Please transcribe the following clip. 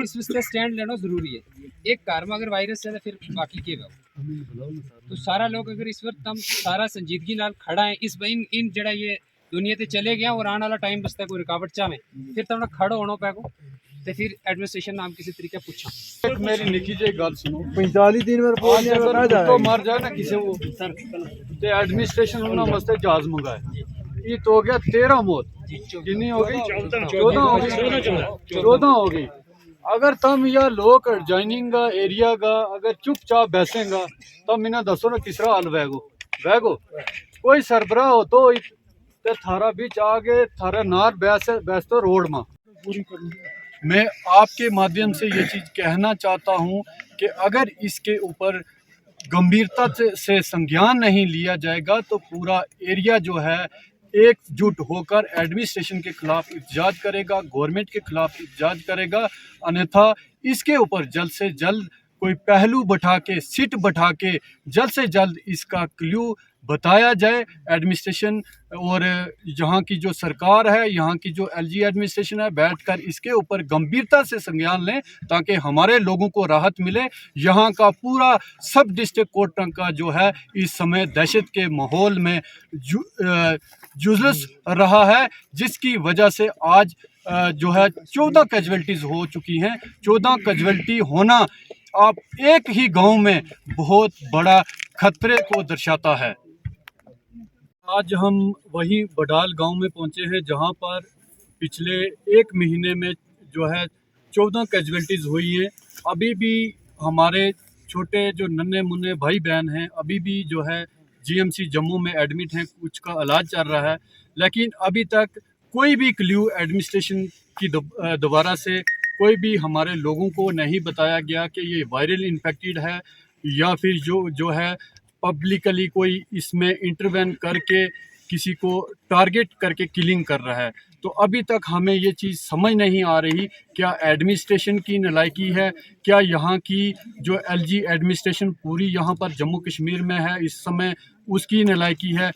इस वास्ते स्टैंड लेना जरूरी है। एक कार में अगर वायरस है फिर बाकी के तो सारा लोग अगर इस वक्त हम सारा संजीदगी नाल खड़ा है इस इन जड़ा ये दुनिया ते चले गया और आने वाला टाइम बसता कोई रुकावट चाहे फिर तो खड़ा होना पैगो ते फिर एडमिनिस्ट्रेशन नाम किसी तरीके पूछा। एक मेरी निकी जी गल सुनो, 45 दिन में रिपोर्ट नहीं अगर करना तो मर जाए ना किसी वो ते एडमिनिस्ट्रेशन उन्होंने मस्ते जहाज मंगाए ये तो हो गया 13 मौत, कितनी हो गई 14 हो गई। अगर तुम या लोग ज्वाइनिंग का एरिया का अगर चुपचाप बैसेगा तब इन्हें दसो ना किस तरह हल वैगो कोई सरबराह हो तो थारा बीच आगे थारा नार बैस तो रोड में। मैं आपके माध्यम से ये चीज़ कहना चाहता हूँ कि अगर इसके ऊपर गंभीरता से संज्ञान नहीं लिया जाएगा तो पूरा एरिया जो है एकजुट होकर एडमिनिस्ट्रेशन के खिलाफ एहतजाज करेगा, गवर्नमेंट के खिलाफ एहतजाज करेगा। अन्यथा इसके ऊपर जल्द से जल्द कोई पहलू बैठा के सीट बैठा के जल्द से जल्द इसका क्ल्यू बताया जाए। एडमिनिस्ट्रेशन और यहाँ की जो सरकार है, यहाँ की जो एलजी एडमिनिस्ट्रेशन है, बैठकर इसके ऊपर गंभीरता से संज्ञान लें ताकि हमारे लोगों को राहत मिले। यहाँ का पूरा सब डिस्ट्रिक्ट कोर्ट का जो है इस समय दहशत के माहौल में जुलूस रहा है, जिसकी वजह से आज जो है 14 कैजुअल्टीज़ हो चुकी हैं। 14 कैजुअल्टी होना आप एक ही गांव में बहुत बड़ा खतरे को दर्शाता है। आज हम वही बडाल गांव में पहुंचे हैं जहां पर पिछले एक महीने में जो है 14 कैजुअल्टीज़ हुई हैं। अभी भी हमारे छोटे जो नन्हे मुन्ने भाई बहन हैं अभी भी जो है जीएमसी जम्मू में एडमिट हैं, कुछ का इलाज चल रहा है, लेकिन अभी तक कोई भी क्ल्यू एडमिनिस्ट्रेशन की दोबारा से कोई भी हमारे लोगों को नहीं बताया गया कि ये वायरल इन्फेक्टेड है या फिर जो है पब्लिकली कोई इसमें इंटरवेन करके किसी को टारगेट करके किलिंग कर रहा है। तो अभी तक हमें ये चीज़ समझ नहीं आ रही, क्या एडमिनिस्ट्रेशन की नालायकी है, क्या यहाँ की जो एलजी एडमिनिस्ट्रेशन पूरी यहाँ पर जम्मू कश्मीर में है इस समय उसकी नालायकी है।